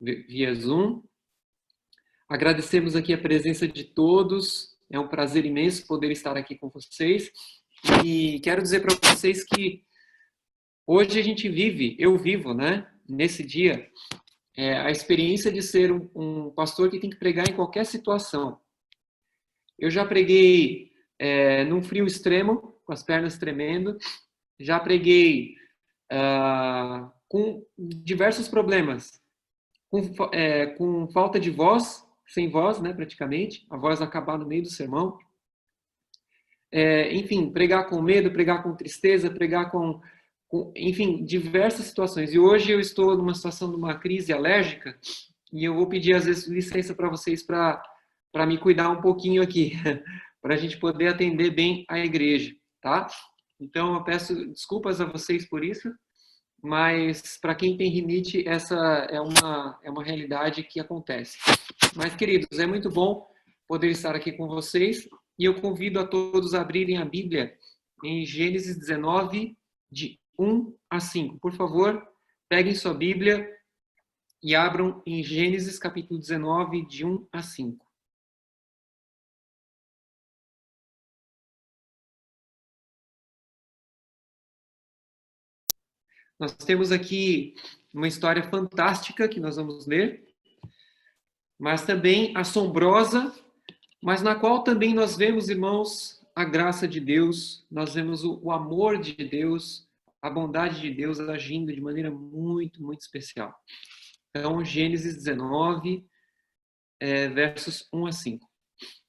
via Zoom. Agradecemos aqui a presença de todos. É um prazer imenso poder estar aqui com vocês. E quero dizer para vocês que hoje a gente vive, eu vivo, né, nesse dia, a experiência de ser um pastor que tem que pregar em qualquer situação. Eu já preguei num frio extremo, com as pernas tremendo. Já preguei com diversos problemas. Com falta de voz, sem voz, né, praticamente. A voz acabar no meio do sermão. Enfim, pregar com medo, pregar com tristeza, pregar enfim, diversas situações. E hoje eu estou numa situação de uma crise alérgica e eu vou pedir, às vezes, licença para vocês para me cuidar um pouquinho aqui, para a gente poder atender bem a igreja, tá? Então, eu peço desculpas a vocês por isso, mas para quem tem rinite, essa é uma realidade que acontece. Mas, queridos, é muito bom poder estar aqui com vocês e eu convido a todos a abrirem a Bíblia em Gênesis 19, de 1 a 5. Por favor, peguem sua Bíblia e abram em Gênesis capítulo 19, de 1 a 5. Nós temos aqui uma história fantástica que nós vamos ler, mas também assombrosa, mas na qual também nós vemos, irmãos, a graça de Deus, nós vemos o amor de Deus, a bondade de Deus agindo de maneira muito, muito especial. Então, Gênesis 19, versos 1 a 5.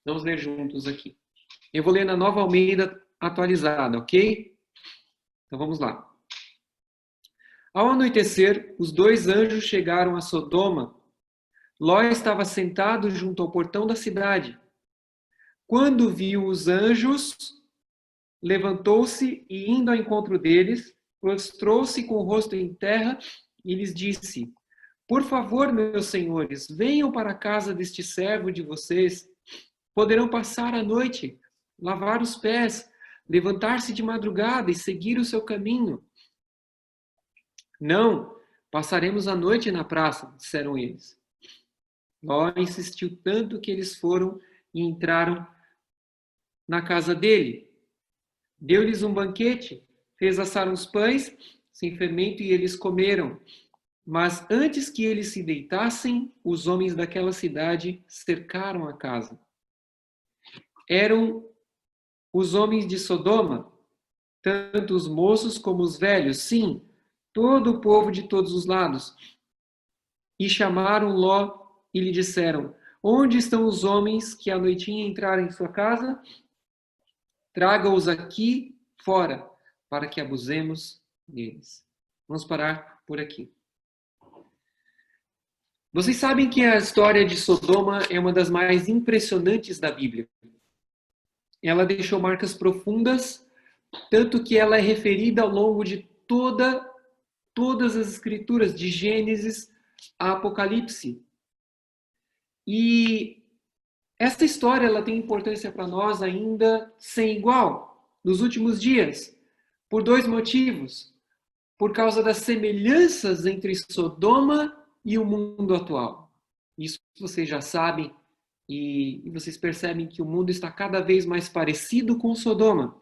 Vamos ler juntos aqui. Eu vou ler na Nova Almeida atualizada, ok? Então, vamos lá. Ao anoitecer, os dois anjos chegaram a Sodoma. Ló estava sentado junto ao portão da cidade. Quando viu os anjos, levantou-se e, indo ao encontro deles, prostrou-se com o rosto em terra e lhes disse: Por favor, meus senhores, venham para a casa deste servo de vocês. Poderão passar a noite, lavar os pés, levantar-se de madrugada e seguir o seu caminho. Não, passaremos a noite na praça, disseram eles. Ló insistiu tanto que eles foram e entraram na casa dele. Deu-lhes um banquete, fez assar uns pães sem fermento e eles comeram. Mas antes que eles se deitassem, os homens daquela cidade cercaram a casa. Eram os homens de Sodoma, tanto os moços como os velhos, sim, todo o povo de todos os lados. E chamaram Ló e lhe disseram: Onde estão os homens que à noitinha entraram em sua casa? Traga-os aqui fora, para que abusemos deles. Vamos parar por aqui. Vocês sabem que a história de Sodoma é uma das mais impressionantes da Bíblia. Ela deixou marcas profundas, tanto que ela é referida ao longo de todas as escrituras, de Gênesis a Apocalipse. E essa história ela tem importância para nós ainda sem igual, nos últimos dias, por dois motivos. Por causa das semelhanças entre Sodoma e o mundo atual. Isso vocês já sabem, e vocês percebem que o mundo está cada vez mais parecido com Sodoma.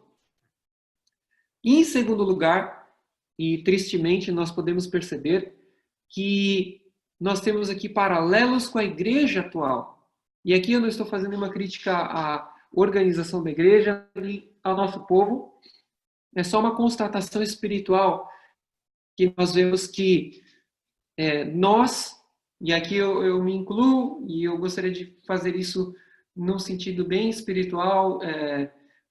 E, em segundo lugar, e tristemente nós podemos perceber que nós temos aqui paralelos com a igreja atual. E aqui eu não estou fazendo uma crítica à organização da igreja e ao nosso povo. É só uma constatação espiritual que nós vemos que nós, e aqui eu me incluo, e eu gostaria de fazer isso num sentido bem espiritual,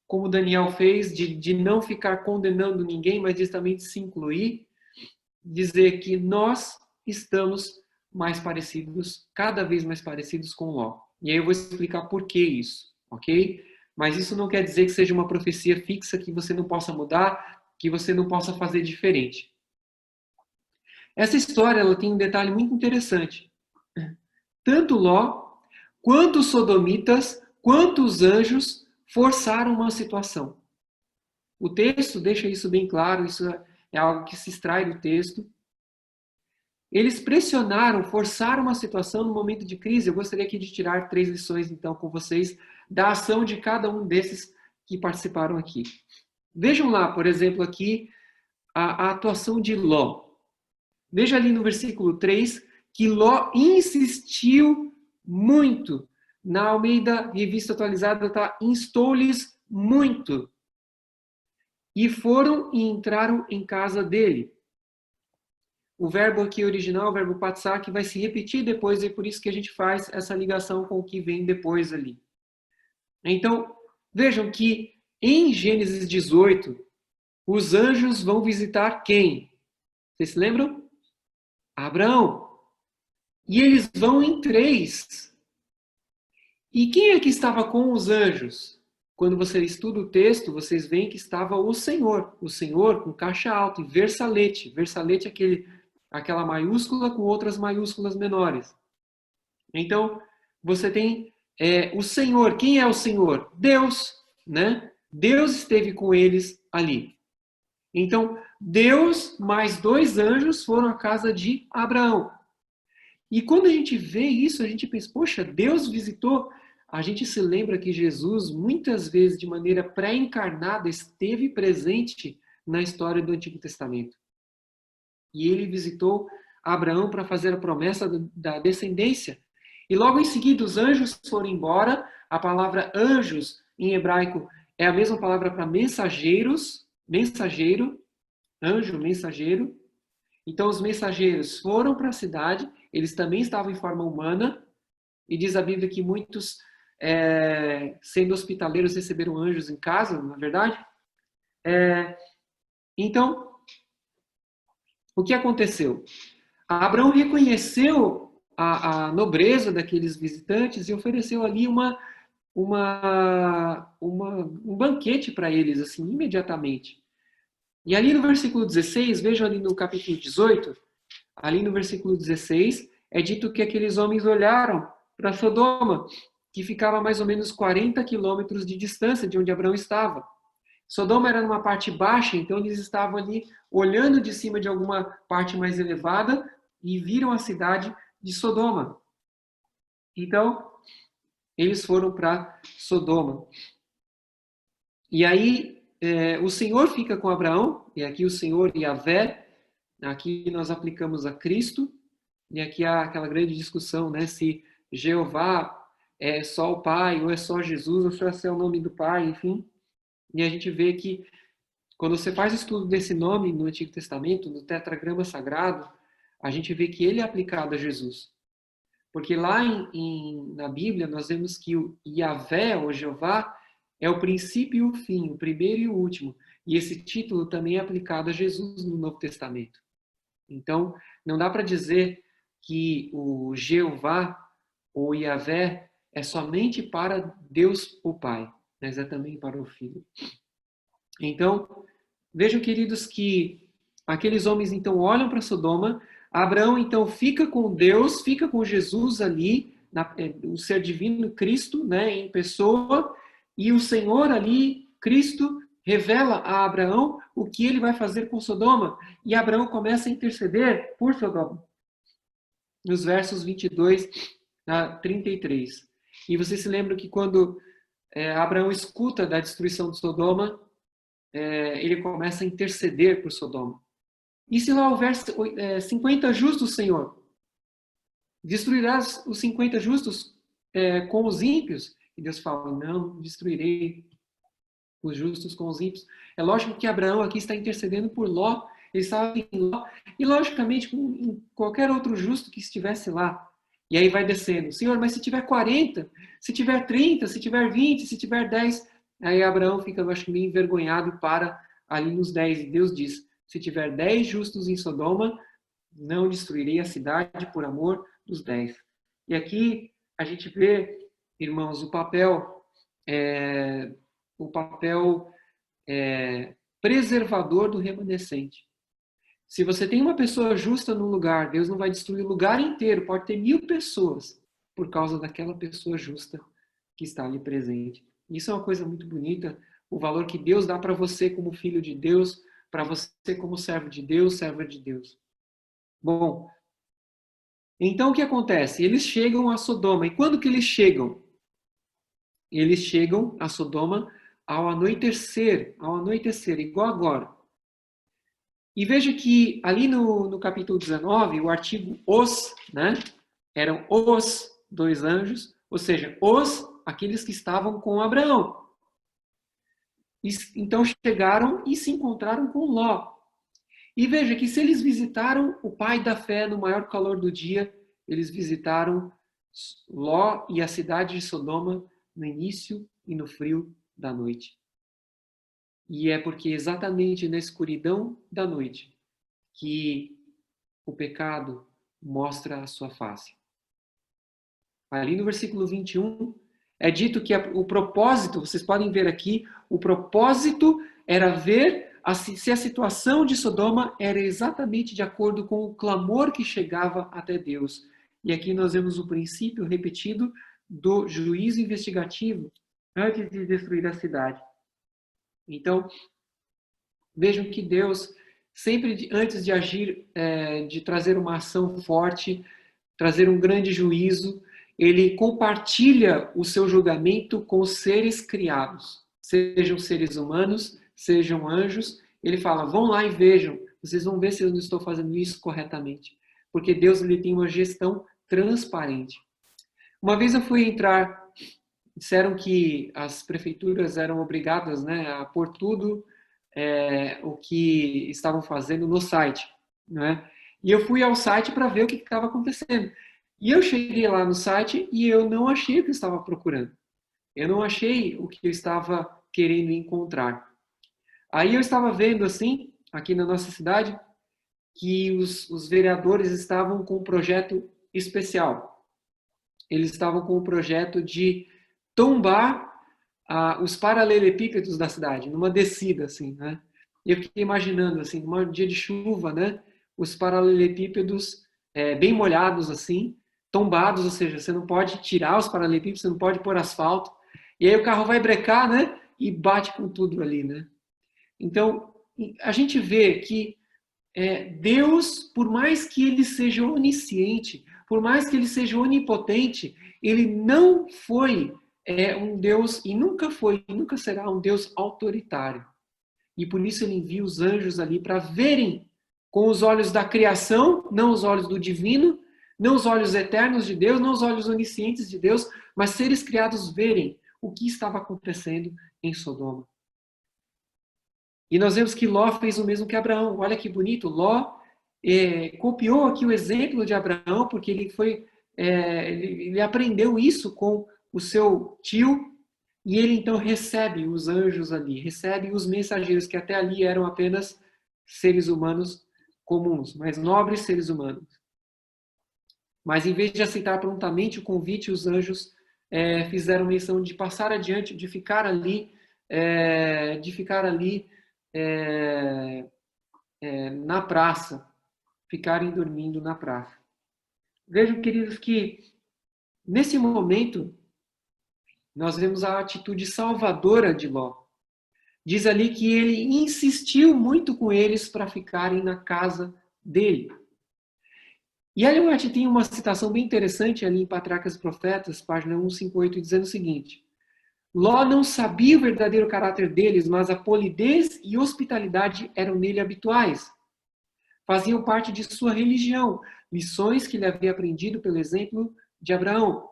como Daniel fez, de não ficar condenando ninguém, mas justamente se incluir, dizer que nós estamos mais parecidos, cada vez mais parecidos com Ló. E aí eu vou explicar por que isso, ok? Mas isso não quer dizer que seja uma profecia fixa, que você não possa mudar, que você não possa fazer diferente. Essa história ela tem um detalhe muito interessante. Tanto Ló, quanto os sodomitas, quanto os anjos forçaram uma situação. O texto deixa isso bem claro, isso é algo que se extrai do texto. Eles pressionaram, forçaram uma situação no momento de crise. Eu gostaria aqui de tirar 3 lições, então, com vocês, da ação de cada um desses que participaram aqui. Vejam lá, por exemplo, aqui, a atuação de Ló. Veja ali no versículo 3, que Ló insistiu muito. Na Almeida Revista Atualizada está, instou-lhes muito. E foram e entraram em casa dele. O verbo aqui original, o verbo patsak, vai se repetir depois, e é por isso que a gente faz essa ligação com o que vem depois ali. Então, vejam que em Gênesis 18, os anjos vão visitar quem? Vocês se lembram? Abraão. E eles vão em 3. E quem é que estava com os anjos? Quando você estuda o texto, vocês veem que estava o Senhor com caixa alta, e versalete. Versalete é aquela maiúscula com outras maiúsculas menores. Então, você tem o Senhor. Quem é o Senhor? Deus, né? Deus esteve com eles ali. Então, Deus mais 2 anjos foram à casa de Abraão. E quando a gente vê isso, a gente pensa, poxa, Deus visitou. A gente se lembra que Jesus, muitas vezes, de maneira pré-encarnada, esteve presente na história do Antigo Testamento. E ele visitou Abraão para fazer a promessa da descendência. E logo em seguida, os anjos foram embora. A palavra anjos, em hebraico, é a mesma palavra para mensageiros, mensageiro, anjo, mensageiro. Então, os mensageiros foram para a cidade, eles também estavam em forma humana, e diz a Bíblia que muitos, sendo hospitaleiros, receberam anjos em casa, não é verdade? Então, o que aconteceu? Abraão reconheceu a nobreza daqueles visitantes e ofereceu ali um banquete para eles, assim, imediatamente. E ali no versículo 16, vejam ali no capítulo 18, ali no versículo 16, é dito que aqueles homens olharam para Sodoma, que ficava a mais ou menos 40 quilômetros de distância de onde Abraão estava. Sodoma era numa parte baixa, então eles estavam ali olhando de cima de alguma parte mais elevada e viram a cidade de Sodoma. Então, eles foram para Sodoma. E aí, o Senhor fica com Abraão, e aqui o Senhor Yahvé, aqui nós aplicamos a Cristo, e aqui há aquela grande discussão, né, se Jeová é só o Pai, ou é só Jesus, ou só é o nome do Pai, enfim. E a gente vê que, quando você faz o estudo desse nome no Antigo Testamento, no tetragrama sagrado, a gente vê que ele é aplicado a Jesus. Porque lá na Bíblia nós vemos que o Yahvé, ou Jeová, é o princípio e o fim, o primeiro e o último. E esse título também é aplicado a Jesus no Novo Testamento. Então, não dá para dizer que o Jeová ou Yahvé é somente para Deus o Pai, mas é também para o Filho. Então, vejam, queridos, que aqueles homens então olham para Sodoma, Abraão então fica com Deus, fica com Jesus ali, o ser divino, Cristo, né, em pessoa, e o Senhor ali, Cristo, revela a Abraão o que ele vai fazer com Sodoma, e Abraão começa a interceder por Sodoma. Nos versos 22 a 33. E você se lembra que quando Abraão escuta da destruição de Sodoma, ele começa a interceder por Sodoma. E se lá houver 50 justos, Senhor, destruirás os 50 justos com os ímpios? E Deus fala, não, destruirei os justos com os ímpios. É lógico que Abraão aqui está intercedendo por Ló, ele estava em Ló, e logicamente com qualquer outro justo que estivesse lá. E aí vai descendo, Senhor, mas se tiver 40, se tiver 30, se tiver 20, se tiver 10, aí Abraão fica, eu acho, meio envergonhado, para ali nos 10, e Deus diz, se tiver 10 justos em Sodoma, não destruirei a cidade por amor dos 10. E aqui a gente vê, irmãos, o papel preservador do remanescente. Se você tem uma pessoa justa no lugar, Deus não vai destruir o lugar inteiro, pode ter 1000 pessoas, por causa daquela pessoa justa que está ali presente. Isso é uma coisa muito bonita, o valor que Deus dá para você como filho de Deus, para você como servo de Deus, serva de Deus. Bom, Então, o que acontece? Eles chegam a Sodoma. E quando que eles chegam? Eles chegam a Sodoma ao anoitecer, igual agora. E veja que ali no capítulo 19, o artigo os, né? Eram os dois anjos, ou seja, aqueles que estavam com Abraão. Então chegaram e se encontraram com Ló. E veja que se eles visitaram o pai da fé no maior calor do dia, eles visitaram Ló e a cidade de Sodoma no início e no frio da noite. E é porque exatamente na escuridão da noite que o pecado mostra a sua face. Ali no versículo 21, é dito que o propósito, vocês podem ver aqui, o propósito era ver se a situação de Sodoma era exatamente de acordo com o clamor que chegava até Deus. E aqui nós vemos o princípio repetido do juízo investigativo antes de destruir a cidade. Então, vejam que Deus, sempre antes de agir, de trazer uma ação forte, trazer um grande juízo, ele compartilha o seu julgamento com os seres criados, sejam seres humanos, sejam anjos. Ele fala, vão lá e vejam, vocês vão ver se eu não estou fazendo isso corretamente. Porque Deus ele tem uma gestão transparente. Uma vez eu fui entrar, disseram que as prefeituras eram obrigadas, né, a pôr tudo o que estavam fazendo no site, né? E eu fui ao site para ver o que estava acontecendo. E eu cheguei lá no site e eu não achei o que eu estava procurando. Eu não achei o que eu estava querendo encontrar. Aí eu estava vendo, assim, aqui na nossa cidade, que os vereadores estavam com um projeto especial. Eles estavam com o projeto de tombar os paralelepípedos da cidade, numa descida, assim, né? E eu fiquei imaginando, assim, num dia de chuva, né? Os paralelepípedos bem molhados, assim, tombados, ou seja, você não pode tirar os paralelepípedos, você não pode pôr asfalto. E aí o carro vai brecar, né? E bate com tudo ali, né? Então, a gente vê que Deus, por mais que ele seja onisciente, por mais que ele seja onipotente, ele não foi um Deus, e nunca foi, e nunca será um Deus autoritário. E por isso ele envia os anjos ali para verem com os olhos da criação, não os olhos do divino, não os olhos eternos de Deus, não os olhos oniscientes de Deus, mas seres criados verem o que estava acontecendo em Sodoma. E nós vemos que Ló fez o mesmo que Abraão. Olha que bonito, Ló copiou aqui o exemplo de Abraão, porque ele aprendeu isso com o seu tio, e ele então recebe os anjos ali, recebe os mensageiros, que até ali eram apenas seres humanos comuns, mas nobres seres humanos. Mas em vez de aceitar prontamente o convite, os anjos fizeram menção de passar adiante, de ficar ali na praça, ficarem dormindo na praça. Vejam, queridos, que nesse momento nós vemos a atitude salvadora de Ló. Diz ali que ele insistiu muito com eles para ficarem na casa dele. E Ellen White tem uma citação bem interessante ali em Patriarcas e Profetas, página 158, dizendo o seguinte: Ló não sabia o verdadeiro caráter deles, mas a polidez e hospitalidade eram nele habituais. Faziam parte de sua religião, lições que ele havia aprendido pelo exemplo de Abraão.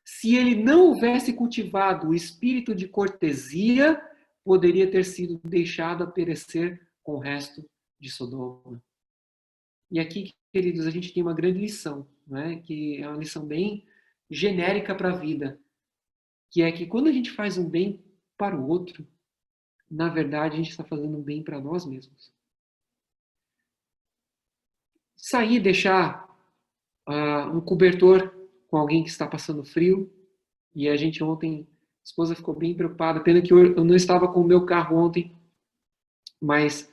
Se ele não houvesse cultivado o espírito de cortesia, poderia ter sido deixado a perecer com o resto de Sodoma. E aqui, queridos, a gente tem uma grande lição, né? Que é uma lição bem genérica para a vida, que é que quando a gente faz um bem para o outro, na verdade a gente está fazendo um bem para nós mesmos. Sair e deixar um cobertor com alguém que está passando frio, e a gente ontem, a esposa ficou bem preocupada, pena que eu não estava com o meu carro ontem, mas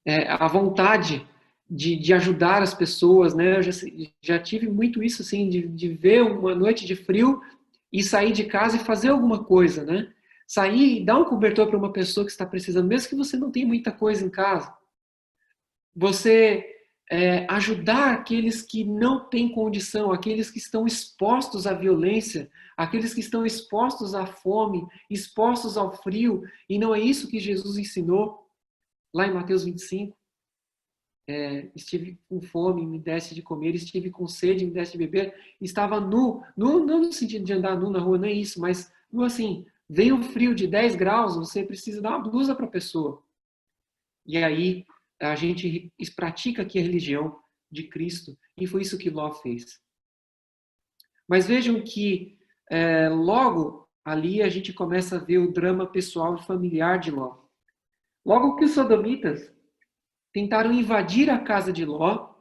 a vontade de ajudar as pessoas, né? Eu já tive muito isso, assim, de ver uma noite de frio e sair de casa e fazer alguma coisa, né? Sair e dar um cobertor para uma pessoa que está precisando, mesmo que você não tenha muita coisa em casa. Você ajudar aqueles que não têm condição, aqueles que estão expostos à violência, aqueles que estão expostos à fome, expostos ao frio. E não é isso que Jesus ensinou lá em Mateus 25? Estive com fome, me deste de comer, estive com sede, me deste de beber, estava nu, nu não no sentido de andar nu na rua, não é isso, mas nu assim, vem um frio de 10 graus, você precisa dar uma blusa para a pessoa. E aí a gente pratica aqui a religião de Cristo, e foi isso que Ló fez. Mas vejam que logo ali a gente começa a ver o drama pessoal e familiar de Ló. Logo que os sodomitas tentaram invadir a casa de Ló,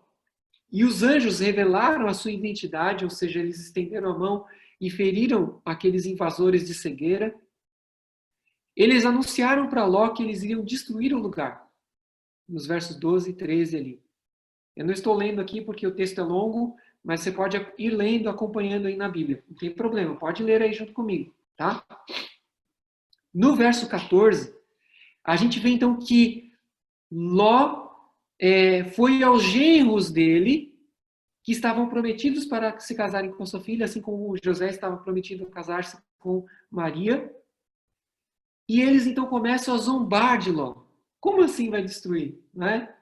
e os anjos revelaram a sua identidade, ou seja, eles estenderam a mão e feriram aqueles invasores de cegueira. Eles anunciaram para Ló que eles iriam destruir o lugar, nos versos 12 e 13 ali. Eu não estou lendo aqui porque o texto é longo, mas você pode ir lendo, acompanhando aí na Bíblia. Não tem problema, pode ler aí junto comigo, tá? No verso 14, a gente vê então que Ló foi aos genros dele, que estavam prometidos para se casarem com sua filha, assim como José estava prometido a casar-se com Maria. E eles então começam a zombar de Ló. Como assim vai destruir? Né?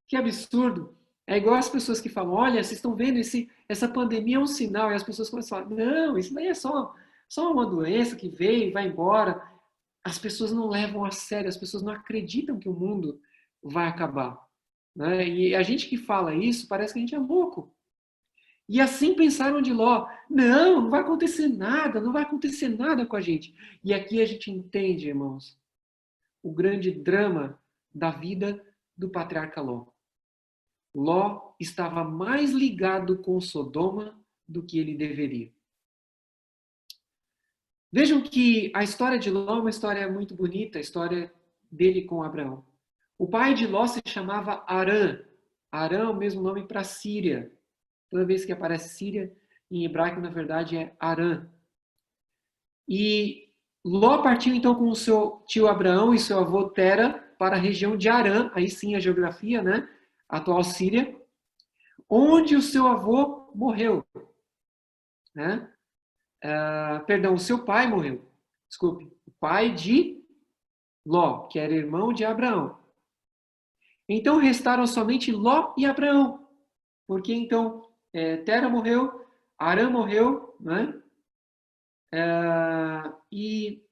Que absurdo. É igual as pessoas que falam, olha, vocês estão vendo, essa pandemia é um sinal. E as pessoas começam a falar, não, isso daí é só uma doença que veio e vai embora. As pessoas não levam a sério, as pessoas não acreditam que o mundo vai acabar. Né? E a gente que fala isso, parece que a gente é louco. E assim pensaram de Ló, não vai acontecer nada, não vai acontecer nada com a gente. E aqui a gente entende, irmãos, o grande drama da vida do patriarca Ló. Ló estava mais ligado com Sodoma do que ele deveria. Vejam que a história de Ló é uma história muito bonita, a história dele com Abraão. O pai de Ló se chamava Arã. Arã é o mesmo nome para Síria. Toda vez que aparece Síria, em hebraico, na verdade, é Arã. E Ló partiu então com o seu tio Abraão e seu avô Tera para a região de Arã, aí sim a geografia, né? A atual Síria, onde o seu avô morreu. Né? Perdão, o seu pai morreu. Desculpe, o pai de Ló, que era irmão de Abraão. Então restaram somente Ló e Abraão, porque então Tera morreu, Arã morreu, né? E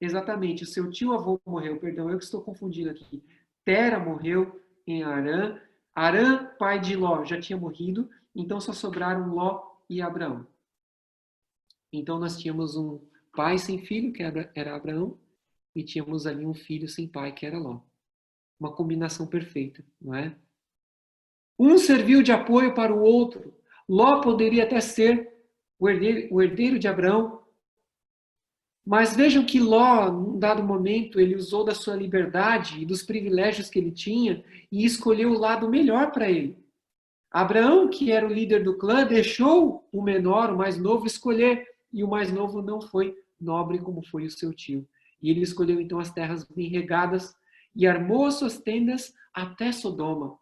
exatamente, o seu tio-avô morreu, perdão, eu que estou confundindo aqui. Tera morreu em Arã. Arã, pai de Ló, já tinha morrido, então só sobraram Ló e Abraão. Então nós tínhamos um pai sem filho, que era Abraão, e tínhamos ali um filho sem pai, que era Ló. Uma combinação perfeita, não é? Um serviu de apoio para o outro. Ló poderia até ser o herdeiro de Abraão, mas vejam que Ló, num dado momento, ele usou da sua liberdade e dos privilégios que ele tinha e escolheu o lado melhor para ele. Abraão, que era o líder do clã, deixou o menor, o mais novo, escolher, e o mais novo não foi nobre como foi o seu tio. E ele escolheu então as terras bem regadas e armou as suas tendas até Sodoma.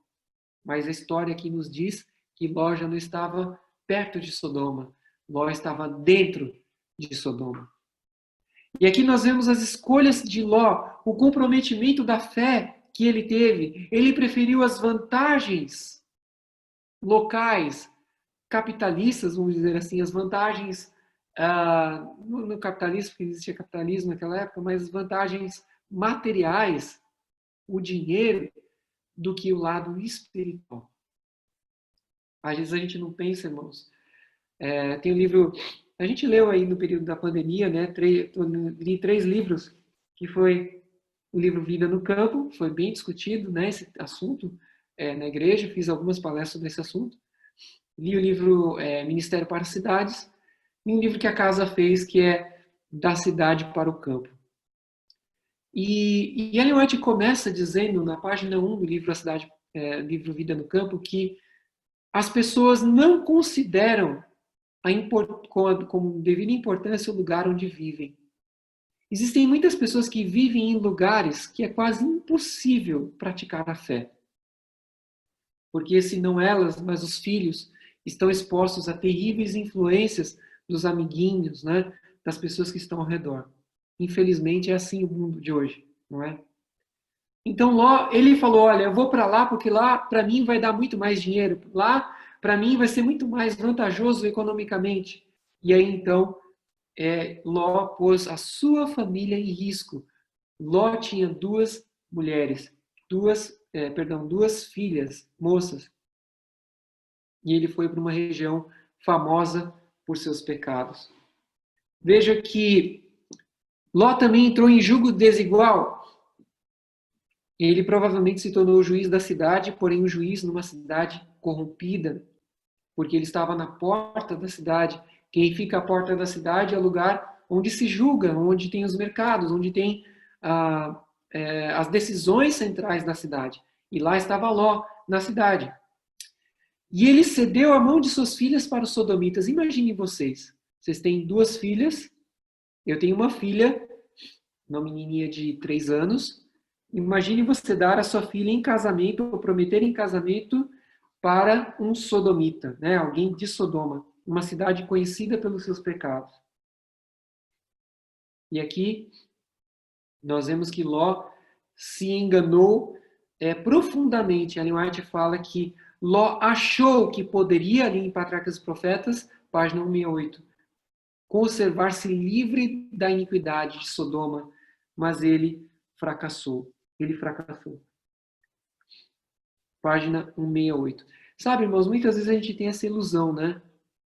Mas a história aqui nos diz que Ló já não estava perto de Sodoma, Ló estava dentro de Sodoma. E aqui nós vemos as escolhas de Ló, o comprometimento da fé que ele teve. Ele preferiu as vantagens locais, capitalistas, vamos dizer assim, as vantagens no capitalismo, porque existia capitalismo naquela época, mas as vantagens materiais, o dinheiro, do que o lado espiritual. Às vezes a gente não pensa, irmãos. Tem um livro, a gente leu aí no período da pandemia, né? Li 3 livros, que foi o livro Vida no Campo, foi bem discutido, né, esse assunto na igreja, fiz algumas palestras sobre esse assunto. Li o livro Ministério para as Cidades, e um livro que a Casa fez, que é Da Cidade para o Campo. E Ellen White começa dizendo, na página 1 do livro, livro Vida no Campo, que as pessoas não consideram como devida importância o lugar onde vivem. Existem muitas pessoas que vivem em lugares que é quase impossível praticar a fé. porque se não elas, mas os filhos, estão expostos a terríveis influências dos amiguinhos, né? Das pessoas que estão ao redor. Infelizmente é assim o mundo de hoje, não é? Então Ló, ele falou, olha, eu vou para lá porque lá para mim vai dar muito mais dinheiro, lá para mim vai ser muito mais vantajoso economicamente. E aí então Ló pôs a sua família em risco. Ló tinha duas mulheres, duas filhas, moças, e ele foi para uma região famosa por seus pecados. Veja que Ló também entrou em julgo desigual. Ele provavelmente se tornou o juiz da cidade, porém o juiz numa cidade corrompida, porque ele estava na porta da cidade. Quem fica à porta da cidade é o lugar onde se julga, onde tem os mercados, onde tem as decisões centrais da cidade. E lá estava Ló, na cidade. E ele cedeu a mão de suas filhas para os sodomitas. Imaginem vocês. Vocês têm duas filhas. Eu tenho uma filha, uma menininha de 3 anos. Imagine você dar a sua filha em casamento, ou prometer em casamento para um sodomita, né? Alguém de Sodoma, uma cidade conhecida pelos seus pecados. E aqui nós vemos que Ló se enganou profundamente. Ellen White fala que Ló achou que poderia, ali em Patriarcas e Profetas, página 168, conservar-se livre da iniquidade de Sodoma, mas ele fracassou. Ele fracassou. Página 168. Sabe, irmãos, muitas vezes a gente tem essa ilusão, né?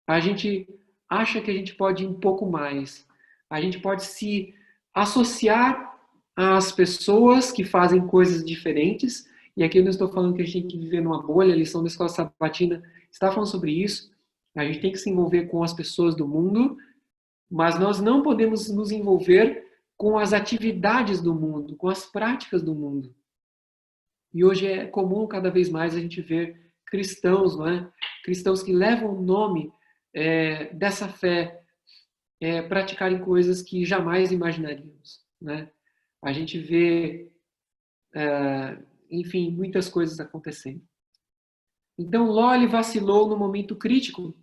A gente acha que a gente pode ir um pouco mais. A gente pode se associar às pessoas que fazem coisas diferentes. E aqui eu não estou falando que a gente tem que viver numa bolha, a lição da escola sabatina está falando sobre isso. A gente tem que se envolver com as pessoas do mundo, mas nós não podemos nos envolver com as atividades do mundo, com as práticas do mundo. E hoje é comum cada vez mais a gente ver cristãos, não é? Cristãos que levam o nome dessa fé, praticarem coisas que jamais imaginaríamos, né? A gente vê, enfim, muitas coisas acontecendo. Então Ló ele vacilou no momento crítico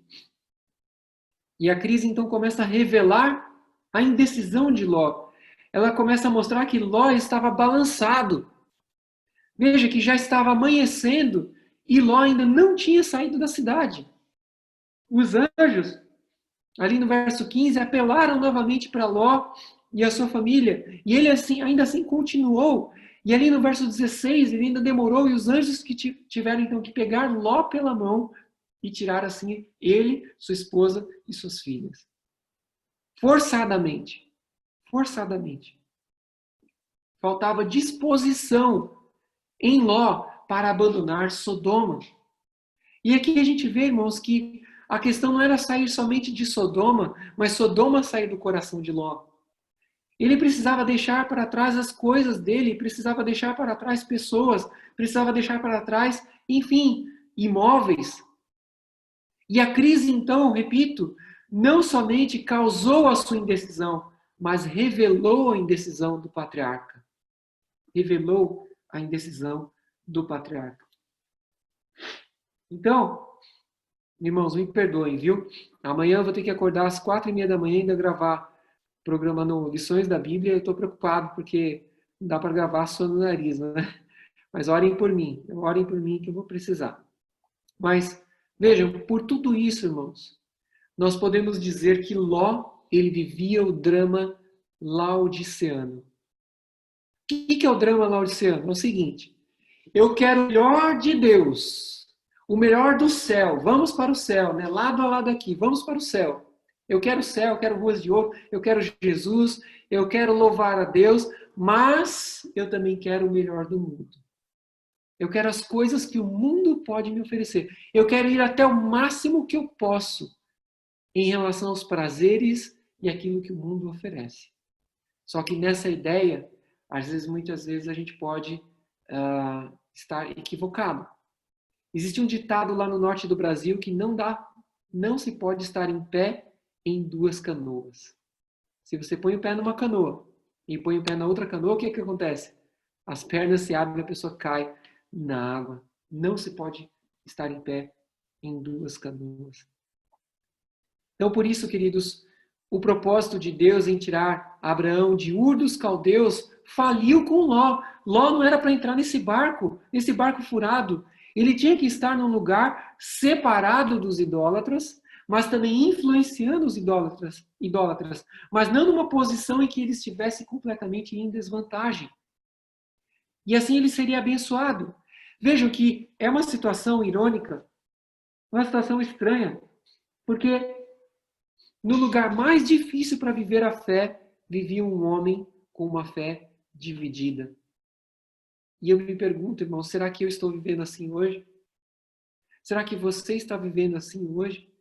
e a crise então começa a revelar a indecisão de Ló. Ela começa a mostrar que Ló estava balançado. Veja que já estava amanhecendo e Ló ainda não tinha saído da cidade. Os anjos, ali no verso 15, apelaram novamente para Ló e a sua família. E ele ainda assim continuou. E ali no verso 16, ele ainda demorou. E os anjos que tiveram então que pegar Ló pela mão e tirar assim ele, sua esposa e suas filhas. Forçadamente. Forçadamente. Faltava disposição em Ló para abandonar Sodoma. E aqui a gente vê, irmãos, que a questão não era sair somente de Sodoma, mas Sodoma sair do coração de Ló. Ele precisava deixar para trás as coisas dele, precisava deixar para trás pessoas, precisava deixar para trás, enfim, imóveis. E a crise, então, repito, não somente causou a sua indecisão, mas revelou a indecisão do patriarca. Revelou a indecisão do patriarca. Então, irmãos, me perdoem, viu? Amanhã eu vou ter que acordar às 4:30 da manhã e ainda gravar programa no Lições da Bíblia. Eu estou preocupado porque não dá para gravar só no nariz, né? Mas orem por mim que eu vou precisar. Mas vejam, por tudo isso, irmãos, nós podemos dizer que Ló, ele vivia o drama laodiceano. O que é o drama laodiceano? É o seguinte: eu quero o melhor de Deus, o melhor do céu. Vamos para o céu, né? Lado a lado aqui, vamos para o céu. Eu quero o céu, eu quero ruas de ouro, eu quero Jesus, eu quero louvar a Deus, mas eu também quero o melhor do mundo. Eu quero as coisas que o mundo pode me oferecer. Eu quero ir até o máximo que eu posso em relação aos prazeres e aquilo que o mundo oferece. Só que nessa ideia, muitas vezes a gente pode estar equivocado. Existe um ditado lá no norte do Brasil que não se pode estar em pé em duas canoas. Se você põe o pé numa canoa e põe o pé na outra canoa, o que acontece? As pernas se abrem e a pessoa cai na água. Não se pode estar em pé em duas canoas. Então, por isso, queridos, o propósito de Deus em tirar Abraão de Ur dos Caldeus faliu com Ló. Ló não era para entrar nesse barco furado. Ele tinha que estar num lugar separado dos idólatras, mas também influenciando os idólatras, mas não numa posição em que ele estivesse completamente em desvantagem. E assim ele seria abençoado. Vejam que é uma situação irônica, uma situação estranha, porque no lugar mais difícil para viver a fé, vivia um homem com uma fé dividida. E eu me pergunto, irmão, será que eu estou vivendo assim hoje? Será que você está vivendo assim hoje?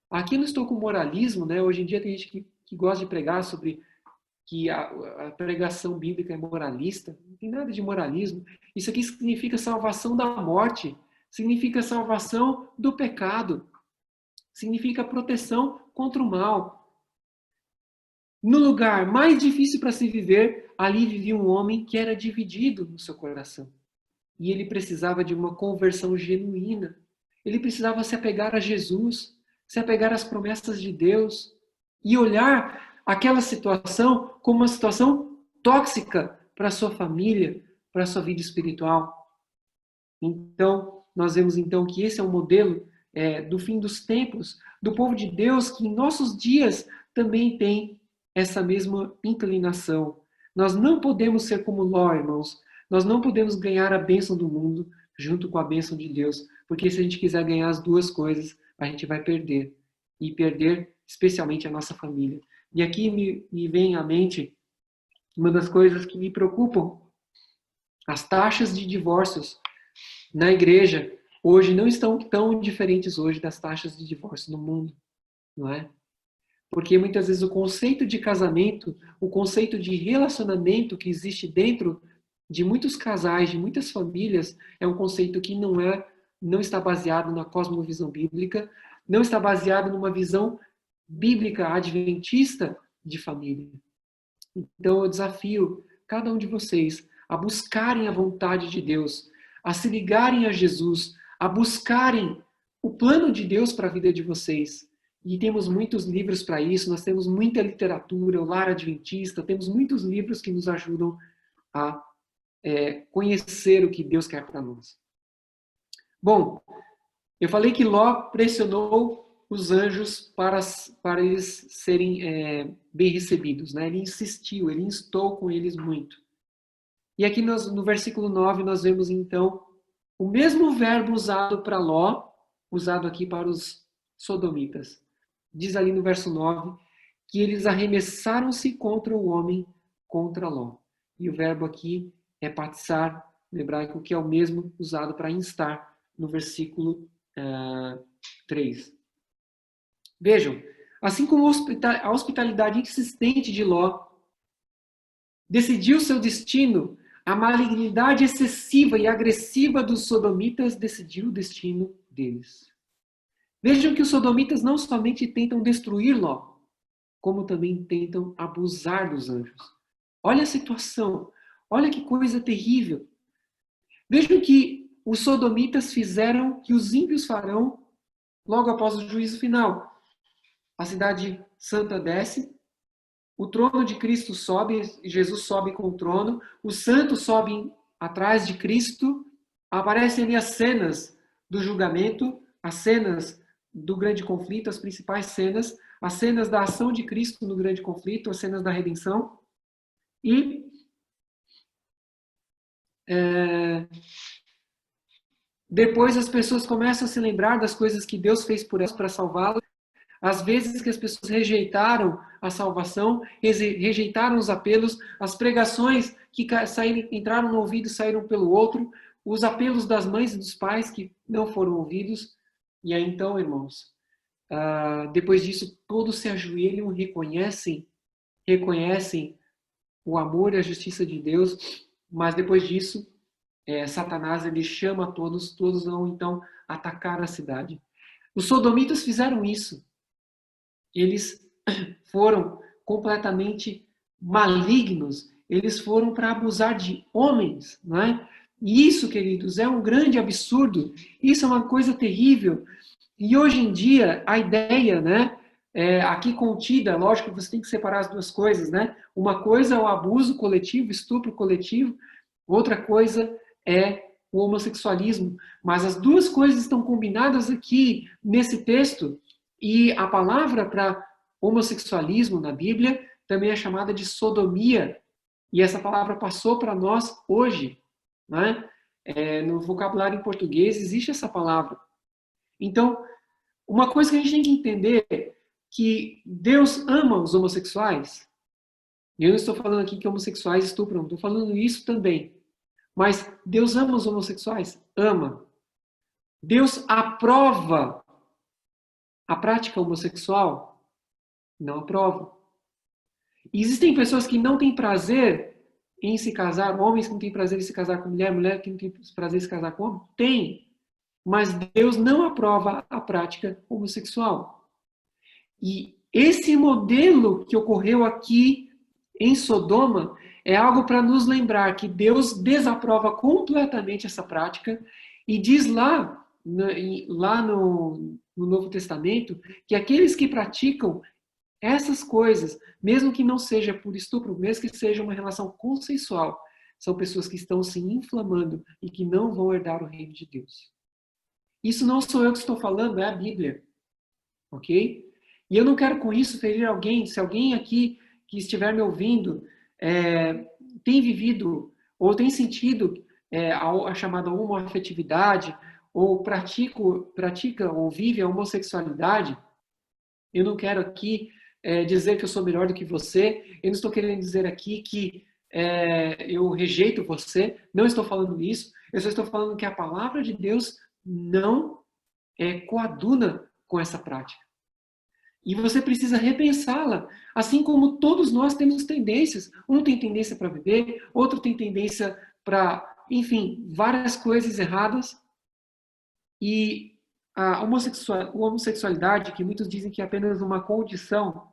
Aqui eu não estou com moralismo, né? Hoje em dia tem gente que gosta de pregar sobre que a pregação bíblica é moralista. Não tem nada de moralismo. Isso aqui significa salvação da morte, significa salvação do pecado, significa proteção contra o mal. No lugar mais difícil para se viver, ali vivia um homem que era dividido no seu coração. E ele precisava de uma conversão genuína. Ele precisava se apegar a Jesus, se apegar às promessas de Deus e olhar aquela situação como uma situação tóxica para a sua família, para a sua vida espiritual. Então, nós vemos então que esse é um modelo do fim dos tempos, do povo de Deus, que em nossos dias também tem essa mesma inclinação. Nós não podemos ser como Ló, irmãos. Nós não podemos ganhar a bênção do mundo junto com a bênção de Deus, porque se a gente quiser ganhar as duas coisas, a gente vai perder. E perder especialmente a nossa família. E aqui me vem à mente uma das coisas que me preocupam. As taxas de divórcios na igreja hoje não estão tão diferentes hoje das taxas de divórcio no mundo, não é? Porque muitas vezes o conceito de casamento, o conceito de relacionamento que existe dentro de muitos casais, de muitas famílias, é um conceito que não está baseado na cosmovisão bíblica, não está baseado numa visão bíblica adventista de família. Então eu desafio cada um de vocês a buscarem a vontade de Deus, a se ligarem a Jesus, a buscarem o plano de Deus para a vida de vocês. E temos muitos livros para isso, nós temos muita literatura, o Lar Adventista, temos muitos livros que nos ajudam a conhecer o que Deus quer para nós. Bom, eu falei que Ló pressionou os anjos para eles serem bem recebidos, né? Ele insistiu, ele instou com eles muito. E aqui no versículo 9 nós vemos então o mesmo verbo usado para Ló, usado aqui para os sodomitas. Diz ali no verso 9 que eles arremessaram-se contra o homem, contra Ló. E o verbo aqui é patsar, no hebraico, que é o mesmo usado para instar no versículo 3. Vejam, assim como a hospitalidade insistente de Ló decidiu seu destino, a malignidade excessiva e agressiva dos sodomitas decidiu o destino deles. Vejam que os sodomitas não somente tentam destruir Ló, como também tentam abusar dos anjos. Olha a situação, olha que coisa terrível. Vejam que os sodomitas fizeram que os ímpios farão logo após o juízo final. A cidade santa desce, o trono de Cristo sobe, Jesus sobe com o trono, os santos sobem atrás de Cristo, aparecem ali as cenas do julgamento, as cenas do grande conflito, as principais cenas, as cenas da ação de Cristo no grande conflito, as cenas da redenção. E depois as pessoas começam a se lembrar das coisas que Deus fez por elas para salvá-las. As vezes que as pessoas rejeitaram a salvação, rejeitaram os apelos, as pregações que entraram no ouvido e saíram pelo outro, os apelos das mães e dos pais que não foram ouvidos. E aí então, irmãos, depois disso, todos se ajoelham, reconhecem o amor e a justiça de Deus, mas depois disso, Satanás ele chama todos vão então atacar a cidade. Os sodomitas fizeram isso. Eles foram completamente malignos, eles foram para abusar de homens, não é? E isso, queridos, é um grande absurdo. Isso é uma coisa terrível. E hoje em dia, a ideia, né, aqui contida, lógico que você tem que separar as duas coisas, né? Uma coisa é o abuso coletivo, estupro coletivo, outra coisa é o homossexualismo. Mas as duas coisas estão combinadas aqui nesse texto, e a palavra para homossexualismo na Bíblia também é chamada de sodomia, e essa palavra passou para nós hoje, né? No vocabulário em português existe essa palavra. Então, uma coisa que a gente tem que entender é que Deus ama os homossexuais. Eu não estou falando aqui que homossexuais estupram, estou falando isso também. Mas Deus ama os homossexuais? Ama. Deus aprova a prática homossexual? Não aprova. E existem pessoas que não têm prazer em se casar, homens que não têm prazer em se casar com mulher, mulher que não tem prazer em se casar com homem? Tem. Mas Deus não aprova a prática homossexual. E esse modelo que ocorreu aqui em Sodoma é algo para nos lembrar que Deus desaprova completamente essa prática e diz lá no Novo Testamento que aqueles que praticam essas coisas, mesmo que não seja por estupro, mesmo que seja uma relação consensual, são pessoas que estão se inflamando e que não vão herdar o reino de Deus. Isso não sou eu que estou falando, é a Bíblia. Ok? E eu não quero com isso ferir alguém. Se alguém aqui que estiver me ouvindo tem vivido ou tem sentido a chamada homoafetividade ou pratica ou vive a homossexualidade, eu não quero aqui dizer que eu sou melhor do que você. Eu não estou querendo dizer aqui que eu rejeito você. Não estou falando isso. Eu só estou falando que a palavra de Deus não coaduna com essa prática. E você precisa repensá-la. Assim como todos nós temos tendências. Um tem tendência para beber, outro tem tendência para, enfim, várias coisas erradas. E a homossexualidade, que muitos dizem que é apenas uma condição,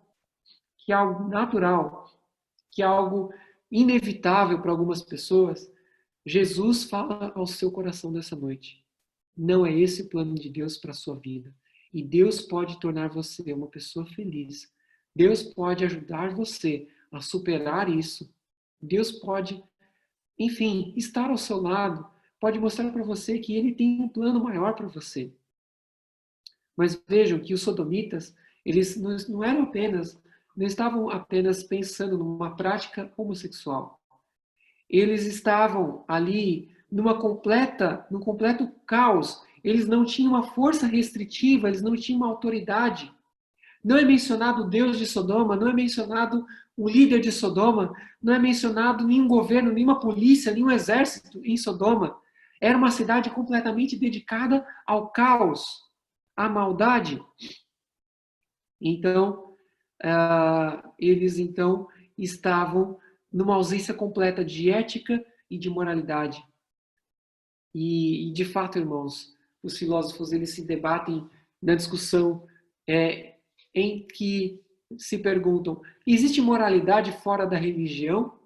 que é algo natural, que é algo inevitável para algumas pessoas, Jesus fala ao seu coração nessa noite. Não é esse o plano de Deus para a sua vida. E Deus pode tornar você uma pessoa feliz. Deus pode ajudar você a superar isso. Deus pode, enfim, estar ao seu lado. Pode mostrar para você que Ele tem um plano maior para você. Mas vejam que os sodomitas, eles não eram apenas, não estavam apenas pensando numa prática homossexual. Eles estavam ali num completo caos. Eles não tinham uma força restritiva, eles não tinham uma autoridade. Não é mencionado o Deus de Sodoma, não é mencionado o líder de Sodoma, não é mencionado nenhum governo, nenhuma polícia, nenhum exército em Sodoma. Era uma cidade completamente dedicada ao caos, à maldade. Então, eles então estavam numa ausência completa de ética e de moralidade. E de fato, irmãos, os filósofos eles se debatem na discussão em que se perguntam: existe moralidade fora da religião?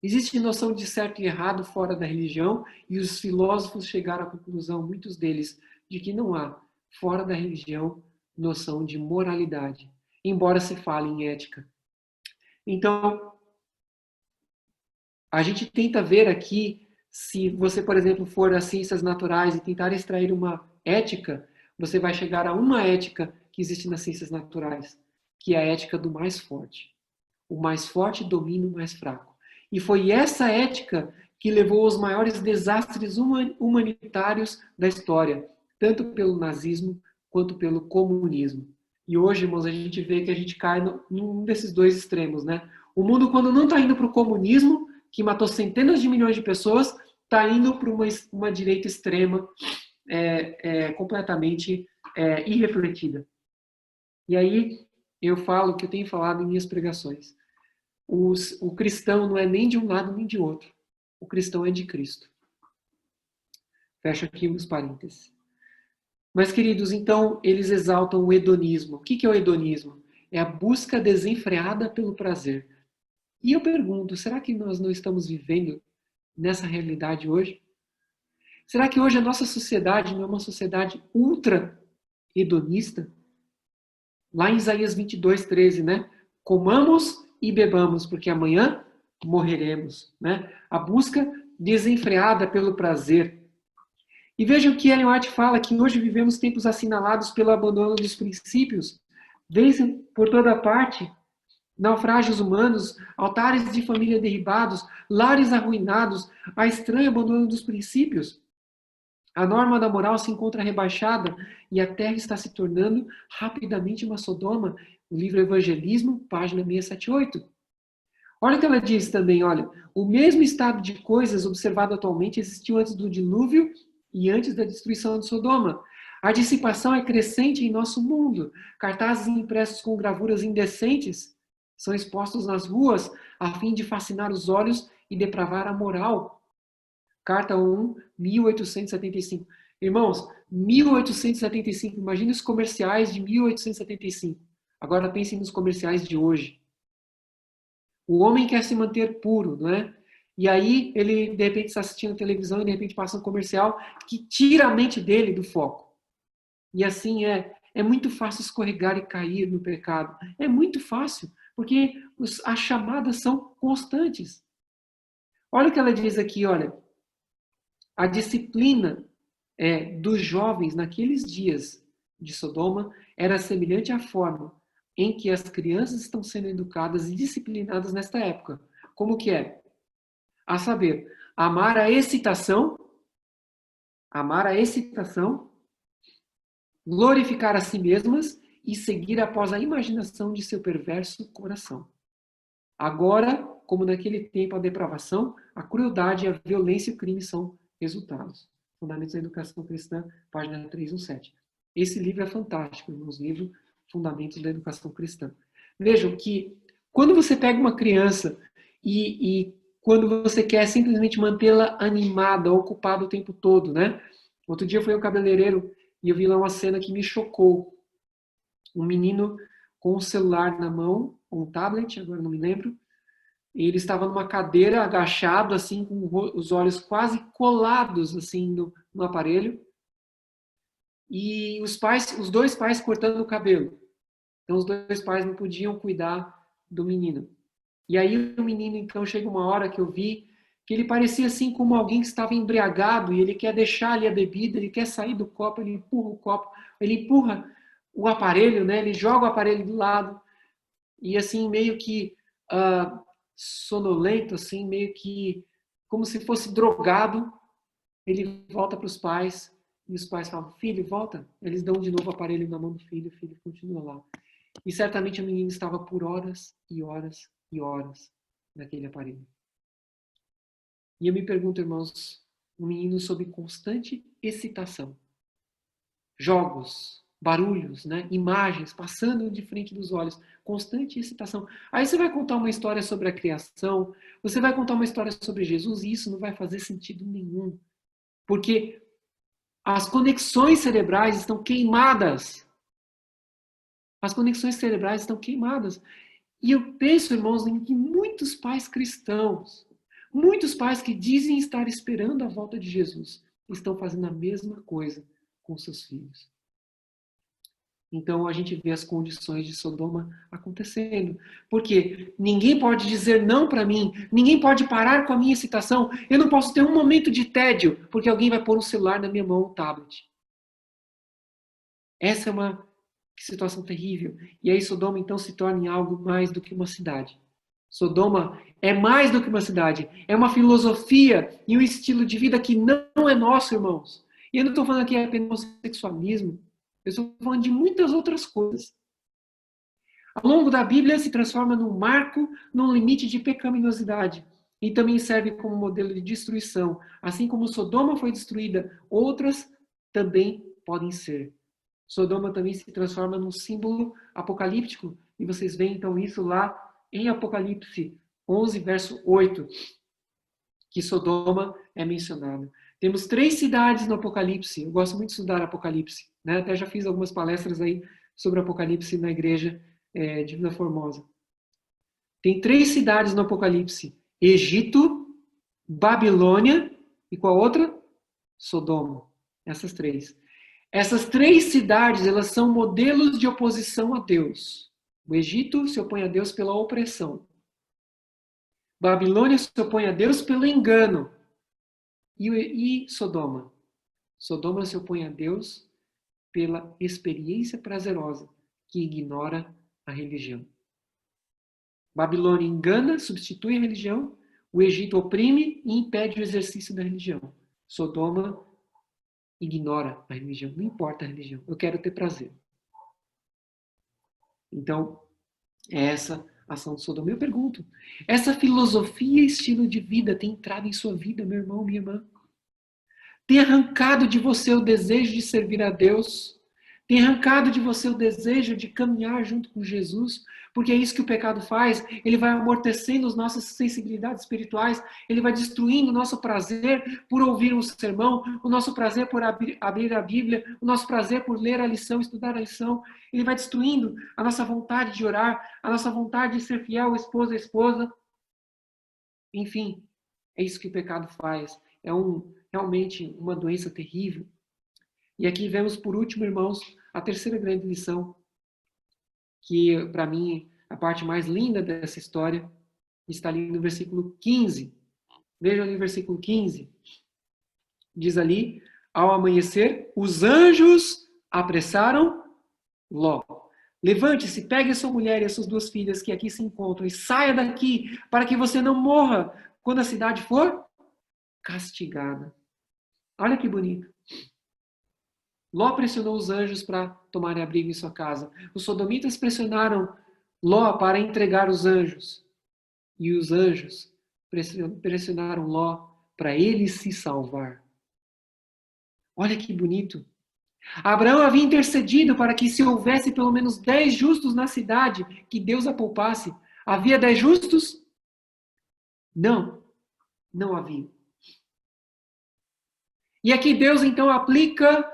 Existe noção de certo e errado fora da religião? E os filósofos chegaram à conclusão, muitos deles, de que não há, fora da religião, noção de moralidade, embora se fale em ética. Então, a gente tenta ver aqui, se você, por exemplo, for às ciências naturais e tentar extrair uma ética, você vai chegar a uma ética que existe nas ciências naturais, que é a ética do mais forte. O mais forte domina o mais fraco. E foi essa ética que levou aos maiores desastres humanitários da história, tanto pelo nazismo quanto pelo comunismo. E hoje, irmãos, a gente vê que a gente cai num desses dois extremos, né? O mundo, quando não está indo para o comunismo, que matou centenas de milhões de pessoas, está indo para uma direita extrema completamente irrefletida. E aí eu falo o que eu tenho falado em minhas pregações. O cristão não é nem de um lado nem de outro. O cristão é de Cristo. Fecho aqui os parênteses. Mas, queridos, então eles exaltam o hedonismo. O que é o hedonismo? É a busca desenfreada pelo prazer. E eu pergunto, será que nós não estamos vivendo nessa realidade hoje? Será que hoje a nossa sociedade não é uma sociedade ultra hedonista? Lá em Isaías 22:13, né? Comamos e bebamos, porque amanhã morreremos, né? A busca desenfreada pelo prazer. E vejam que Ellen White fala que hoje vivemos tempos assinalados pelo abandono dos princípios. Vêm por toda parte naufrágios humanos, altares de família derribados, lares arruinados, a estranho abandono dos princípios. A norma da moral se encontra rebaixada e a terra está se tornando rapidamente uma Sodoma. O livro Evangelismo, página 678. Olha o que ela diz também, olha, o mesmo estado de coisas observado atualmente existiu antes do dilúvio e antes da destruição de Sodoma. A dissipação é crescente em nosso mundo. Cartazes impressos com gravuras indecentes são expostos nas ruas a fim de fascinar os olhos e depravar a moral. Carta 1, 1875. Irmãos, 1875, imagine os comerciais de 1875. Agora pensem nos comerciais de hoje. O homem quer se manter puro, não é? E aí ele, de repente, está assistindo televisão e, de repente, passa um comercial que tira a mente dele do foco. E assim é muito fácil escorregar e cair no pecado. É muito fácil, porque as chamadas são constantes. Olha o que ela diz aqui, olha. A disciplina dos jovens naqueles dias de Sodoma era semelhante à forma em que as crianças estão sendo educadas e disciplinadas nesta época. Como que é? A saber, amar a excitação, glorificar a si mesmas e seguir após a imaginação de seu perverso coração. Agora, como naquele tempo, a depravação, a crueldade, a violência e o crime são resultados. Fundamentos da Educação Cristã, página 317. Esse livro é fantástico, irmãos, livro Fundamentos da Educação Cristã. Vejam que quando você pega uma criança e quando você quer simplesmente mantê-la animada, ocupada o tempo todo, né? Outro dia eu fui ao cabeleireiro e eu vi lá uma cena que me chocou. Um menino com um celular na mão, um tablet, agora não me lembro, e ele estava numa cadeira, agachado, assim, com os olhos quase colados, assim, no aparelho. E os dois pais cortando o cabelo. Então, os dois pais não podiam cuidar do menino. E aí, o menino, então, chega uma hora que eu vi que ele parecia, assim, como alguém que estava embriagado e ele quer deixar ali a bebida, ele quer sair do copo, ele empurra o copo, ele empurra o aparelho, né? Ele joga o aparelho do lado. E, assim, meio que sonolento, assim, meio que como se fosse drogado, ele volta para os pais e os pais falam, filho, volta. Eles dão de novo o aparelho na mão do filho, o filho continua lá. E certamente o menino estava por horas e horas e horas naquele aparelho. E eu me pergunto, irmãos, um menino sob constante excitação, jogos, barulhos, né? Imagens passando de frente dos olhos, constante excitação. Aí você vai contar uma história sobre a criação, você vai contar uma história sobre Jesus e isso não vai fazer sentido nenhum. Porque as conexões cerebrais estão queimadas. As conexões cerebrais estão queimadas. E eu penso, irmãos, em que muitos pais cristãos, muitos pais que dizem estar esperando a volta de Jesus, estão fazendo a mesma coisa com seus filhos. Então a gente vê as condições de Sodoma acontecendo. Porque ninguém pode dizer não para mim, ninguém pode parar com a minha excitação, eu não posso ter um momento de tédio, porque alguém vai pôr um celular na minha mão, um tablet. Essa é uma situação terrível. E aí Sodoma então se torna algo mais do que uma cidade. Sodoma é mais do que uma cidade, é uma filosofia e um estilo de vida que não é nosso, irmãos. E eu não estou falando aqui apenas do sexualismo, eu estou falando de muitas outras coisas. Ao longo da Bíblia se transforma num marco, num limite de pecaminosidade. E também serve como modelo de destruição. Assim como Sodoma foi destruída, outras também podem ser. Sodoma também se transforma num símbolo apocalíptico. E vocês veem então isso lá em Apocalipse 11, verso 8, que Sodoma é mencionado. Temos 3 cidades no Apocalipse. Eu gosto muito de estudar Apocalipse, né? Até já fiz algumas palestras aí sobre Apocalipse na igreja de Vila Formosa. Tem 3 cidades no Apocalipse. Egito, Babilônia e qual outra? Sodoma. Essas três. Essas três cidades, elas são modelos de oposição a Deus. O Egito se opõe a Deus pela opressão. Babilônia se opõe a Deus pelo engano. E Sodoma? Sodoma se opõe a Deus pela experiência prazerosa, que ignora a religião. Babilônia engana, substitui a religião. O Egito oprime e impede o exercício da religião. Sodoma ignora a religião. Não importa a religião. Eu quero ter prazer. Então, é essa ação de Sodoma. Eu pergunto, essa filosofia e estilo de vida tem entrado em sua vida, meu irmão, minha irmã? Tem arrancado de você o desejo de servir a Deus? Tem arrancado de você o desejo de caminhar junto com Jesus? Porque é isso que o pecado faz. Ele vai amortecendo as nossas sensibilidades espirituais. Ele vai destruindo o nosso prazer por ouvir um sermão, o nosso prazer por abrir a Bíblia, o nosso prazer por ler a lição, estudar a lição. Ele vai destruindo a nossa vontade de orar, a nossa vontade de ser fiel esposa a esposa. Enfim, é isso que o pecado faz. É realmente uma doença terrível. E aqui vemos, por último, irmãos, a terceira grande lição, que, para mim, a parte mais linda dessa história, está ali no versículo 15. Veja ali o versículo 15. Diz ali, ao amanhecer, os anjos apressaram Ló. Levante-se, pegue a sua mulher e as suas duas filhas que aqui se encontram e saia daqui para que você não morra quando a cidade for castigada. Olha que bonito. Ló pressionou os anjos para tomarem abrigo em sua casa. Os sodomitas pressionaram Ló para entregar os anjos. E os anjos pressionaram Ló para ele se salvar. Olha que bonito. Abraão havia intercedido para que se houvesse pelo menos 10 justos na cidade, que Deus a poupasse. Havia 10 justos? Não, não havia. E aqui Deus então aplica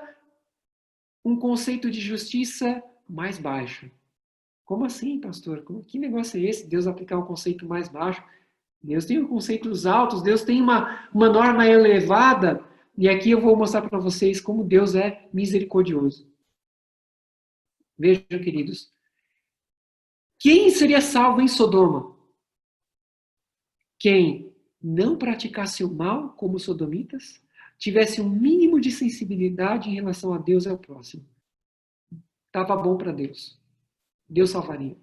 um conceito de justiça mais baixo. Como assim, pastor? Que negócio é esse? Deus aplicar um conceito mais baixo? Deus tem conceitos altos, Deus tem uma norma elevada. E aqui eu vou mostrar para vocês como Deus é misericordioso. Vejam, queridos. Quem seria salvo em Sodoma? Quem não praticasse o mal, como os sodomitas, tivesse um mínimo de sensibilidade em relação a Deus e ao próximo. Estava bom para Deus. Deus salvaria.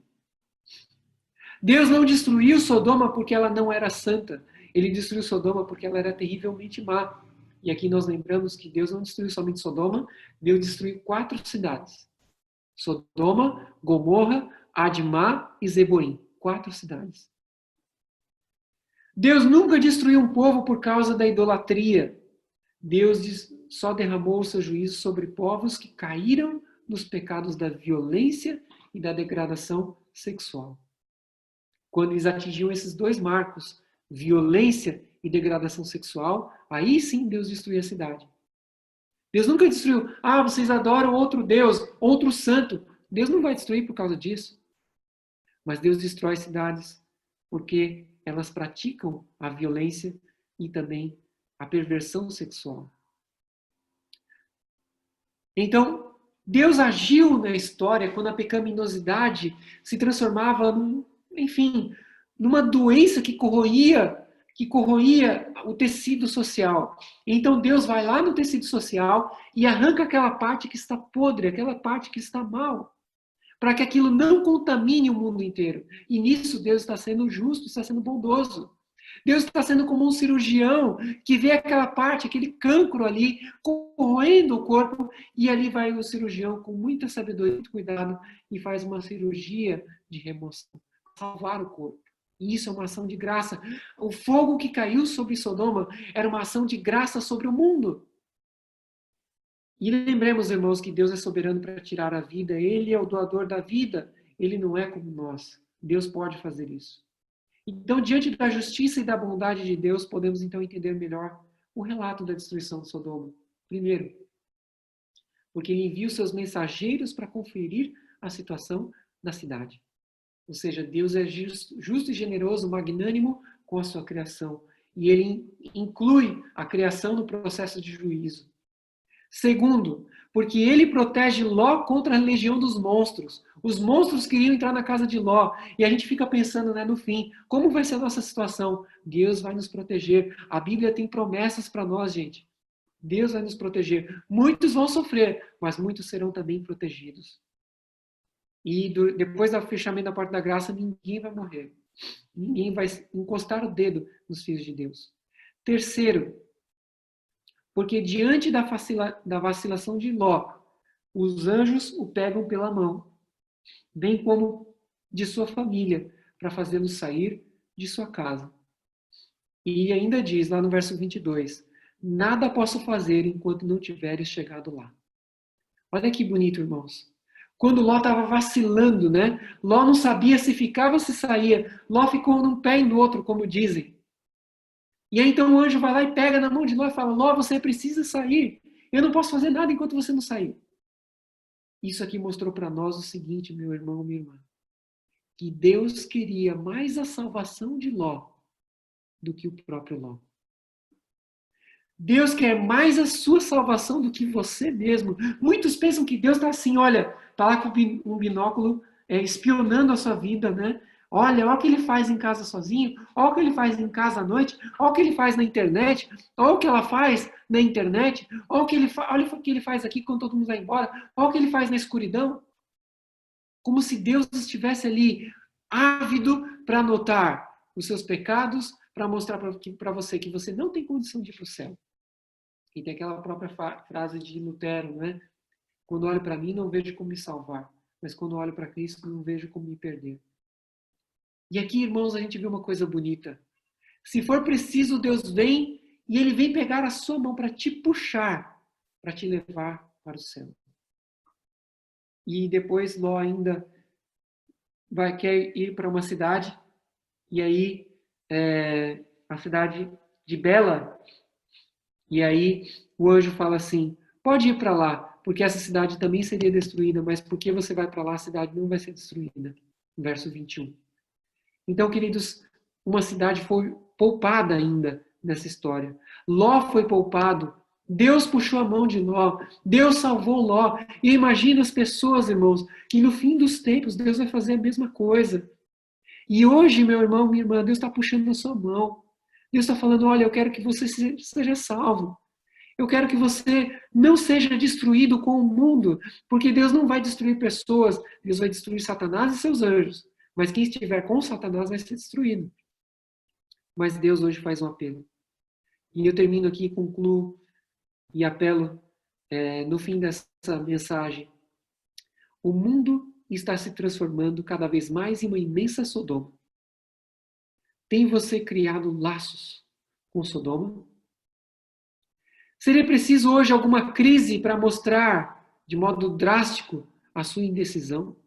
Deus não destruiu Sodoma porque ela não era santa. Ele destruiu Sodoma porque ela era terrivelmente má. E aqui nós lembramos que Deus não destruiu somente Sodoma, Deus destruiu 4 cidades. Sodoma, Gomorra, Admá e Zeboim. 4 cidades. Deus nunca destruiu um povo por causa da idolatria. Deus só derramou o seu juízo sobre povos que caíram nos pecados da violência e da degradação sexual. Quando eles atingiam esses 2 marcos, violência e degradação sexual, aí sim Deus destruiu a cidade. Deus nunca destruiu, vocês adoram outro Deus, outro santo. Deus não vai destruir por causa disso. Mas Deus destrói cidades porque elas praticam a violência e também a perversão sexual. Então, Deus agiu na história quando a pecaminosidade se transformava numa doença que corroía o tecido social. Então Deus vai lá no tecido social e arranca aquela parte que está podre, aquela parte que está mal, para que aquilo não contamine o mundo inteiro. E nisso Deus está sendo justo, está sendo bondoso. Deus está sendo como um cirurgião que vê aquela parte, aquele cancro ali, corroendo o corpo, e ali vai o cirurgião com muita sabedoria, muito cuidado, e faz uma cirurgia de remoção, salvar o corpo. E isso é uma ação de graça. O fogo que caiu sobre Sodoma era uma ação de graça sobre o mundo. E lembremos, irmãos, que Deus é soberano para tirar a vida. Ele é o doador da vida. Ele não é como nós. Deus pode fazer isso. Então, diante da justiça e da bondade de Deus, podemos então entender melhor o relato da destruição de Sodoma. Primeiro, porque ele envia os seus mensageiros para conferir a situação da cidade. Ou seja, Deus é justo e generoso, magnânimo com a sua criação. e ele inclui a criação no processo de juízo. Segundo, porque ele protege Ló contra a legião dos monstros. Os monstros queriam entrar na casa de Ló. E a gente fica pensando, né, no fim, como vai ser a nossa situação? Deus vai nos proteger. A Bíblia tem promessas para nós, gente. Deus vai nos proteger. Muitos vão sofrer, mas muitos serão também protegidos. E depois do fechamento da porta da graça, ninguém vai morrer. Ninguém vai encostar o dedo nos filhos de Deus. Terceiro, porque diante da vacilação de Ló, os anjos o pegam pela mão, bem como de sua família, para fazê-lo sair de sua casa. E ainda diz lá no verso 22, nada posso fazer enquanto não tiveres chegado lá. Olha que bonito, irmãos. Quando Ló estava vacilando, né? Ló não sabia se ficava ou se saía. Ló ficou num pé e no outro, como dizem. E aí então o anjo vai lá e pega na mão de Ló e fala, Ló, você precisa sair. Eu não posso fazer nada enquanto você não sair. Isso aqui mostrou para nós o seguinte, meu irmão, minha irmã. Que Deus queria mais a salvação de Ló do que o próprio Ló. Deus quer mais a sua salvação do que você mesmo. Muitos pensam que Deus está assim, olha, está lá com um binóculo espionando a sua vida, né? Olha o que ele faz em casa sozinho, olha o que ele faz em casa à noite, olha o que ele faz na internet, olha o que ela faz na internet, olha o que ele faz aqui quando todo mundo vai embora, olha o que ele faz na escuridão. Como se Deus estivesse ali ávido para anotar os seus pecados, para mostrar para você que você não tem condição de ir para o céu. E tem aquela própria frase de Lutero, né? Quando olho para mim, não vejo como me salvar, mas quando olho para Cristo, não vejo como me perder. E aqui, irmãos, a gente vê uma coisa bonita. Se for preciso, Deus vem e Ele vem pegar a sua mão para te puxar, para te levar para o céu. E depois Ló ainda quer ir para uma cidade, e aí a cidade de Bela, e aí o anjo fala assim, pode ir para lá, porque essa cidade também seria destruída, mas porque você vai para lá, a cidade não vai ser destruída. Verso 21. Então, queridos, uma cidade foi poupada ainda nessa história. Ló foi poupado. Deus puxou a mão de Ló. Deus salvou Ló. E imagina as pessoas, irmãos, que no fim dos tempos Deus vai fazer a mesma coisa. E hoje, meu irmão, minha irmã, Deus está puxando a sua mão. Deus está falando, olha, eu quero que você seja salvo. Eu quero que você não seja destruído com o mundo, porque Deus não vai destruir pessoas, Deus vai destruir Satanás e seus anjos. Mas quem estiver com Satanás vai ser destruído. Mas Deus hoje faz um apelo. E eu termino aqui, concluo e apelo no fim dessa mensagem. O mundo está se transformando cada vez mais em uma imensa Sodoma. Tem você criado laços com Sodoma? Seria preciso hoje alguma crise para mostrar de modo drástico a sua indecisão,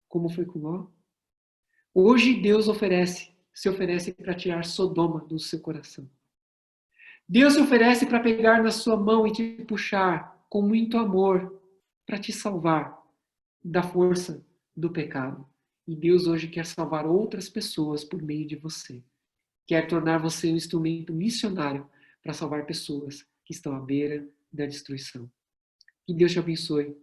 como foi com Ló? Hoje Deus se oferece para tirar Sodoma do seu coração. Deus se oferece para pegar na sua mão e te puxar com muito amor para te salvar da força do pecado. E Deus hoje quer salvar outras pessoas por meio de você. Quer tornar você um instrumento missionário para salvar pessoas que estão à beira da destruição. Que Deus te abençoe.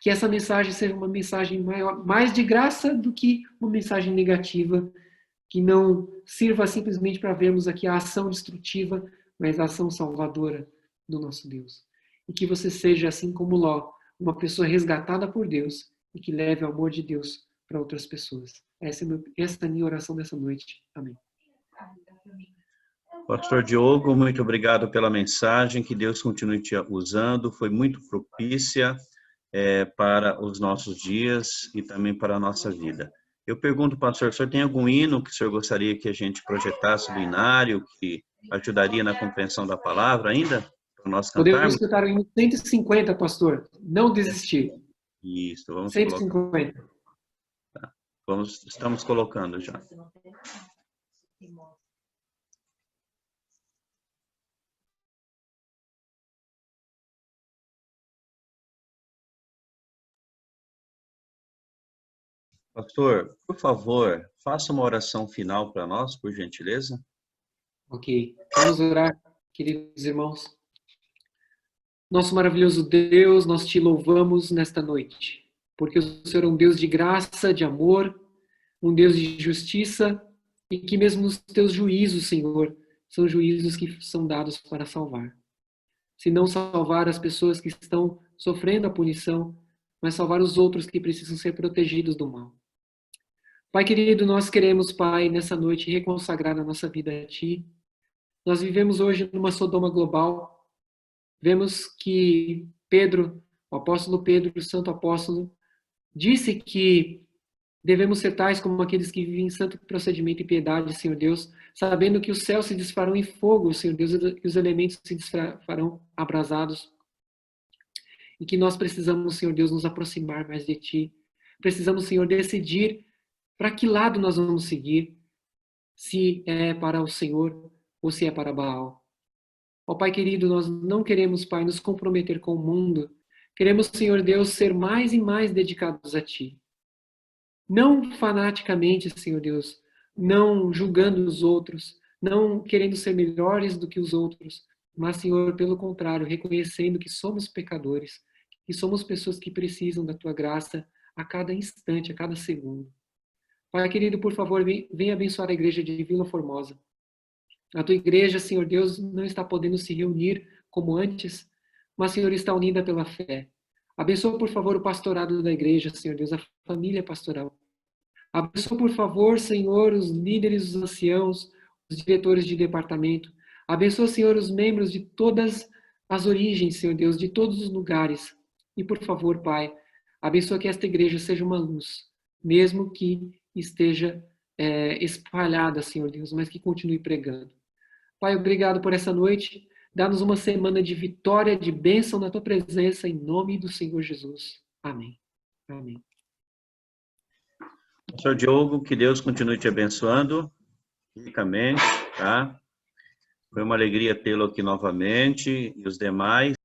Que essa mensagem seja uma mensagem mais de graça do que uma mensagem negativa, que não sirva simplesmente para vermos aqui a ação destrutiva, mas a ação salvadora do nosso Deus. E que você seja, assim como Ló, uma pessoa resgatada por Deus e que leve o amor de Deus para outras pessoas. Essa é a minha oração dessa noite. Amém. Pastor Diogo, muito obrigado pela mensagem, que Deus continue te usando, foi muito propícia para os nossos dias e também para a nossa vida. Eu pergunto, pastor, o senhor tem algum hino que o senhor gostaria que a gente projetasse do inário, que ajudaria na compreensão da palavra ainda, para nós Podemos cantarmos? escutar o hino 150, pastor. Não desistir. Isso, vamos colocar. 150. Tá. Estamos colocando já. Pastor, por favor, faça uma oração final para nós, por gentileza. Ok. Vamos orar, queridos irmãos. Nosso maravilhoso Deus, nós te louvamos nesta noite, porque o Senhor é um Deus de graça, de amor, um Deus de justiça, e que mesmo os teus juízos, Senhor, são juízos que são dados para salvar. Se não salvar as pessoas que estão sofrendo a punição, mas salvar os outros que precisam ser protegidos do mal. Pai querido, nós queremos, Pai, nessa noite reconsagrar a nossa vida a Ti. Nós vivemos hoje numa Sodoma global. Vemos que Pedro, o apóstolo Pedro, o santo apóstolo, disse que devemos ser tais como aqueles que vivem em santo procedimento e piedade, Senhor Deus, sabendo que os céus se desfarão em fogo, Senhor Deus, e os elementos se desfarão abrasados. E que nós precisamos, Senhor Deus, nos aproximar mais de Ti. Precisamos, Senhor, decidir para que lado nós vamos seguir, se é para o Senhor ou se é para Baal. Ó Pai querido, nós não queremos, Pai, nos comprometer com o mundo. Queremos, Senhor Deus, ser mais e mais dedicados a Ti. Não fanaticamente, Senhor Deus, não julgando os outros, não querendo ser melhores do que os outros, mas, Senhor, pelo contrário, reconhecendo que somos pecadores, que somos pessoas que precisam da Tua graça a cada instante, a cada segundo. Pai querido, por favor, venha abençoar a igreja de Vila Formosa. A Tua igreja, Senhor Deus, não está podendo se reunir como antes, mas, Senhor, está unida pela fé. Abençoa, por favor, o pastorado da igreja, Senhor Deus, a família pastoral. Abençoa, por favor, Senhor, os líderes, os anciãos, os diretores de departamento. Abençoa, Senhor, os membros de todas as origens, Senhor Deus, de todos os lugares. E, por favor, Pai, abençoa que esta igreja seja uma luz, mesmo que esteja espalhada, Senhor Deus, mas que continue pregando. Pai, obrigado por essa noite. Dá-nos uma semana de vitória, de bênção na Tua presença, em nome do Senhor Jesus. Amém. Amém. Pastor Diogo, que Deus continue te abençoando ricamente, tá? Foi uma alegria tê-lo aqui novamente e os demais.